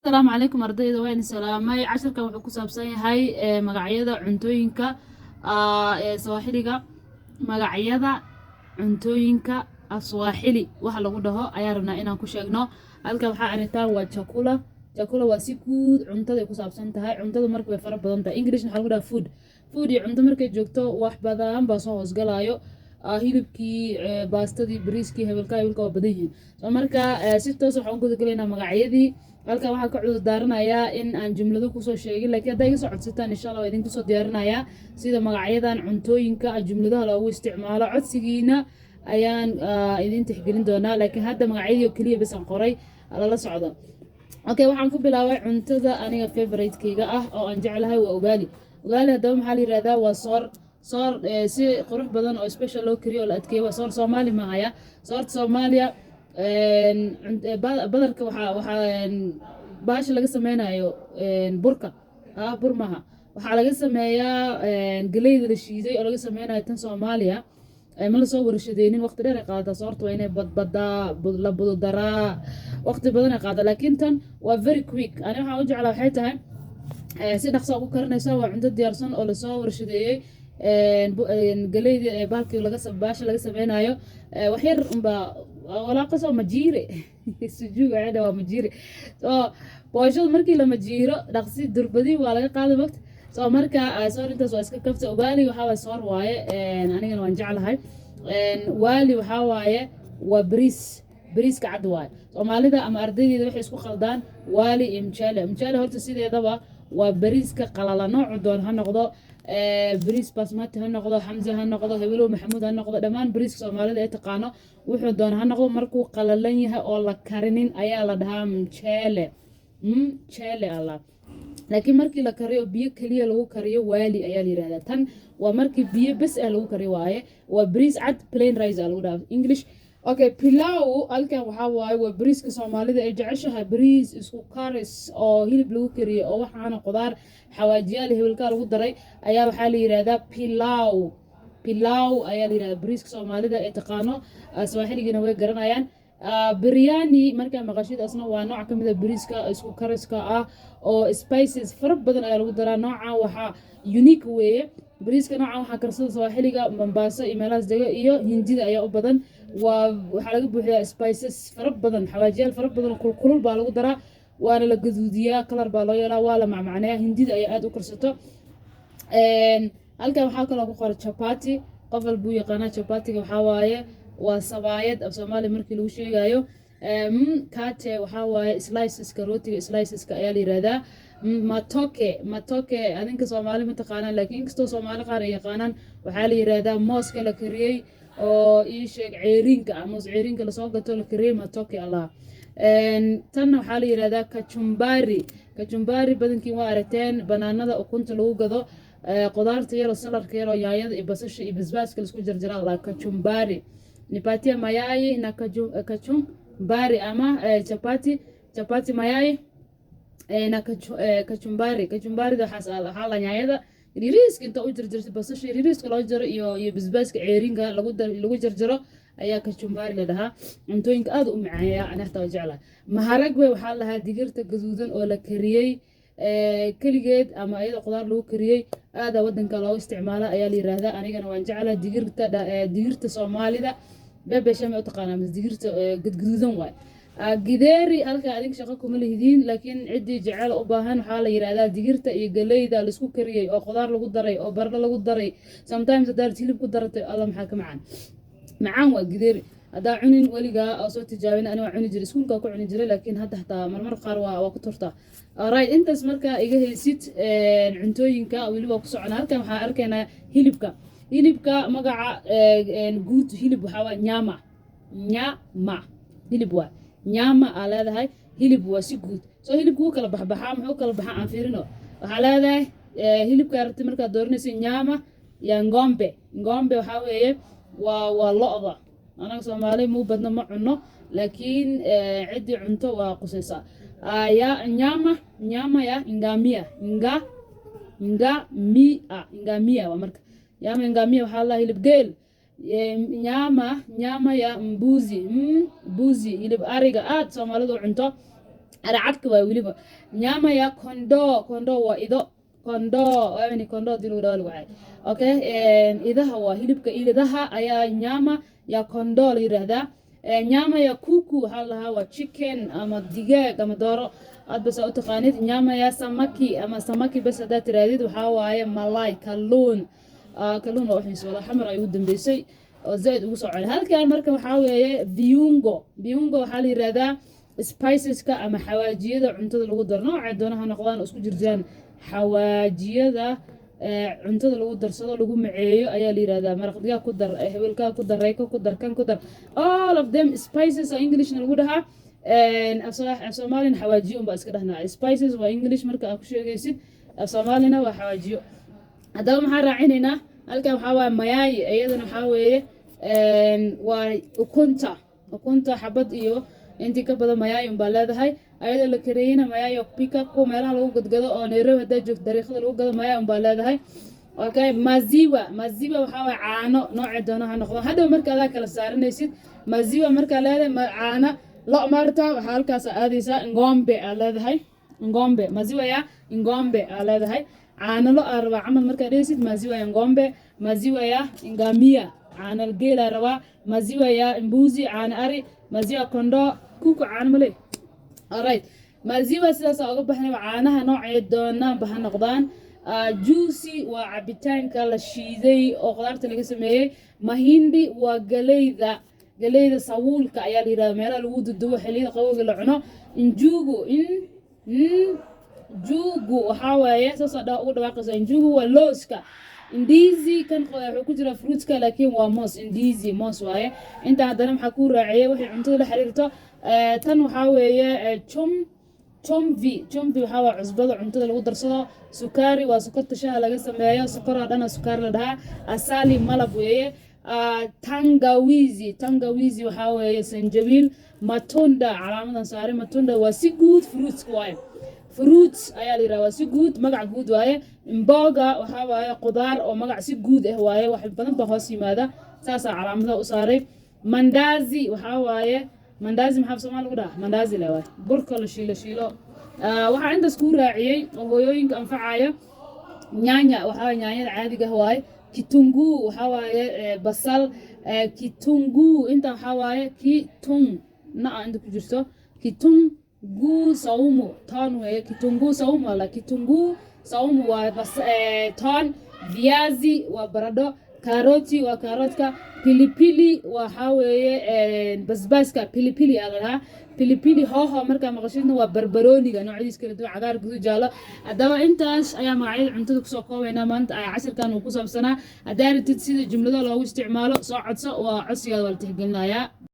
السلام عليكم ardayda waan salaamay casharka wuxuu ku saabsan yahay magacyada cuntooyinka ee Swahiliga magacyada cuntooyinka Swahili waxa lagu dhaho ayaa rabnaa inaan ku sheegno halka waxa aragtaan waa chakula waa si guud cuntada ay ku saabsan tahay cuntada markay way fara badan tahay English waxa lagu dhahaa food iyo cunto markay joogto wax badan baa soo hoosgalayo hilibkii baastadii bariiskii hebelka waa badan yihiin soo marka si toos waxaan ku gudagalaynaa magacyadii halka waxaa ka cudur daaranayaa in aan jumlado kusoo sheegin laakiin hadday iga soo codsataan insha allah waa idin kusoo diyaarinayaa sida magacyadan cuntooyinka jumladaha loogu isticmaalo codsigiina ayaan idin tixgelin doonaa laakiin hadda magacyadii oo keliya bas aan qoray lala socdo okay waxaan ku bilaabay cuntada aniga favorite-kayga ah oo aan jeclahay waa ugali haddaba maxaa la yidhahdaa waa soor si qurux badan oo special loo kariyo oo la adkeeyo waa soor Soomaali mahaya soorta Soomaaliya badarka waxaa baasha laga sameynayo burka bur maha waxaa laga sameeyaa galeyda la shiiday oo laga sameynayo tan Soomaaliya ma la soo warshadeynin waqti dheer ay qaadataa soorta waa inay badbadaa la bududaraa waqti badan ay qaadataa laakiin tan waa very quick ani waxaan u jeclaa waxay tahay si dhaqso ku karinaysa waa cunto diyaarsan oo la soo warshadeeyay galeyda bahalkii baasha laga sameynayo wax yar unbaa walaaqasoo majiire sujuuga cida waa majiire soo booshada markii la majiiro dhaqsi durbadii waa laga qaaday waqti soo marka soor intaas waa iska kafta ugali waxaa waaye soor waaye anigana waan jeclahay wali waxaa waaye waa bariiska cad waaye soomaalida ama ardaydeeda waxay isku khaldaan wali iyo mchele horta sideedaba waa bariiska qalala noocu doon ha noqdo bariis basmati ha noqdo xamza ha noqdo hebelow maxamuud ha noqdo dhammaan bariiska Soomaalida ay taqaano wuxuu doon ha noqdo markuu qalalan yahay oo la karinin ayaa la dhahaa mchele allah laakiin markii la kariyo biyo kaliya lagu kariyo wali ayaa la yiraahdaa tan waa markii biyo bas ah lagu kariyo waaye waa bariis cad plain rice lagu dhahaa English okay pilau halkan waxaa waaye waa bariiska Soomaalida ay jeceshahay bariis isku karis oo hilib lagu kariyo oo waxaana qudaar xawaajiyaal hebelka lagu daray ayaa waxaa la yiraahdaa pilau ayaa la yiraahdaa bariiska Soomaalida ay taqaano Swahiliga way garanayaan biryani marka maqashid asna waa nooc kamid ah bariiska isku kariska ah oo spices fara badan ayaa lagu daraa nooca waxa unique weeye bariiska nooca waxa karsada Swahiliga Mombasa iyo meelahaas dega iyo Hindida ayaa u badan waxa laga buuxiyaa spices fara badan xawaajiyaal fara badan kulul baa lagu daraa waana la gaduudiyaa kalar baa loo yeelaa waa la macmacneeyaa Hindida ayaa aad u karsato halkan waxaa kaloo ku qoran chapati qof walba uu yaqaanaa chapatiga waxaa waaye waa sabaayad af Soomaali markii lagu sheegayo kate waxaa waaye sliceska rootiga sliceska ayaa la yiraahdaa matoke adinka Soomaali ma taqaanaan laakiin inkastoo Soomaali qaar ay yaqaanaan waxaa la yiraahdaa mooska la kariyay oo ii sheeg ceerinka moos ceerinka la soo gato la kariyay matoke allah tan waxaa la yiraahdaa kachumbari badankii waa aragteen banaanada ukunta lagu gado qudaarta yar saladka yar yaayada iyo basasha iyo basbaaska la isku jarjaraa la kachumbari nipatia mayai na kachumbari ama chapati mayai na kachumbari waxaa la yaayada ririiska inta u jarjartay basasha ririiska loo jaro iyo basbaaska ceerinka lagu jarjaro ayaa kachumbari la dhahaa cuntooyinka aad u macaanaya anagta waa jeclahay maharagwe waxaa lahaa digirta gaduudan oo la kariyay kaligeed ama ayada qudaar lagu kariyay aad wadanka loo isticmaala ayaa la yiraahdaa anigana waan jeclahay digirta Soomaalida beebeshama u taqaanaa mas digirta gadgaduudan waay gideri halka adink shaqo kuma leeyihiin laakiin cidii jecel u baahan waxaa la yiraahdaa digirta iyo galeyda la isku kariyay oo qudaar lagu daray oo baradho lagu daray sometimes haddaad hilib ku daratay alla maxaa ka macaan waa gideri haddaa cunin weligaa oo soo tijaabin ani waa cuni jiray iskuulka ku cuni jiray laakiin hadda xataa marmar qaar waa ku turtaa right intaas marka iga haysid cuntooyinka weli waa ku soconaa halkan waxaa arkaynaa hilibka magaca guud hilib waxaa waa nyama hilib waa nyama aa leedahay hilib waa si guud soo hilibka wuu kala baxbaxaa muxuu kala baxaa aan fiirino waxaa leedahay hilibka aragtay markaad dooranaysa nyama ya ngombe waxaa weeye waa lo'da anaga Soomaali muu badna ma cuno laakiin cidii cunto waa qusaysa ya nyama ya ngamia waa marka ngamia waxaa la hilib geel nyama ya mbuzi hilib ariga aad Soomaalidu cunto aracadka waa weliba nyama ya kondo waa ido kondo yani kondo dilu dal waay okay idaha waa hilibka idaha ayaa nyama ya kondo la yiraahdaa nyama ya kuku waxaa lahaa waa chicken ama digaag ama dooro aad bas u taqaanid nyama ya samaki bas hadaa tiraadid waxaa waaye malay kalluun kalluun waa waxay soo xamar ay u dambeysay oo zaid ugu soo celin halkaan marka waxaa weeye viungo waxaa la yiraahdaa spiceska ama xawaajiyada cuntada lagu daro nooca doonaha noqdaan isku jirjaan xawaajiyada cuntada lagu darsado lagu maceeyo ayaa la yiraahdaa maraqdiga ku dar hebelka ku dar reyko ku dar kan ku dar all of them spices oo english lagu dhahaa Soomaalian xawaajiyo baa iska dhahnaa spices waa english marka aad ku sheegaysid Soomaalina waa xawaajiyo hadaba maxaa raacinaynaa halkan waxaa waa mayai iyadana waxaa weeye waa ukunta xabad iyo intii ka badan mayai baa leedahay ayadoo la kareeyna mayai oo pika ku meelaha lagu gadgado oo Nairobi hadaa joogto dariiqada lagu gado mayai baa leedahay okay maziwa waxaa waa caano nooca doonaha noqdo hadaba marka aad kala saaranaysid maziwa marka leedahay caano lo marta waxaa halkaas aadaysaa ngombe aa leedahay maziwa ya ngombe aa leedahay caano lo aa rabaa camal markaa dhehaysid maziwa ya ngombe maziwa ya ngamia caano geela rabaa maziwa ya mbuzi caano ari maziwa kondo kuku caano male alright maziwa sidaas uga baxnay caanaha noocay doonaan baha noqdaan juicy waa cabitaanka la shiiday oo qudaarta laga sameeyay mahindi waa galeyda sawulka ayaa la yiraahdaa meelaha lagu dudubo xilliyada qabowga la cuno njugu waxaa waaye saas ugu dhawaaqaysa njugu waa looska indizi kan wuxuu ku jira fruitska laakiin waa indizi moos waaye inta haddana maxaa ku raaciyay waxay cuntada la xiriirto tan waxaa weeye chumvi waxaa waa cusbada cuntada lagu darsado sukari waa sokorta shaha laga sameeyo sokor oo dhana sukari la dhahaa asali malab weeye tangawizi waxaa weeye sanjabiil matunda calaamadan saare matunda waa si guud fruits ayaa la yiraahdaa si guud magac guud waaye mboga waxaa waaye qudaar oo magac si guud ah waaye wax badan ba hoos yimaada saasa calaamada u saaray mandazi waxaa waaye mandazi maxaa Soomaali lagu dhahaa mandazi la waaye burka la shiilo waxaa intaas ku raaciyay oo hooyooyinka anfacaya nyaanya waxaa nyaanyada caadiga ah waaye kitunguu waxaa waaye basal kitunguu inta waxaa waaye inta ku jirto kitunguu saumu toon weeye kitunguu saumu wala kitunguu saumu waa toon viazi waa baradho karoti waa karotka pilipili waxaa weeye basbaaska pilipili aa lahaa pilipili hoho markaa maqashidna waa barbarooniga noocyadiis kala duwan cagaar guduud jaallo haddaba intaas ayaa magacyada cuntada kusoo koobaynaa maanta casharkan uu ku saabsanaa haddaa rabtid sida jumlada loogu isticmaalo soo codso waa codsigaada waa la tixgelinayaa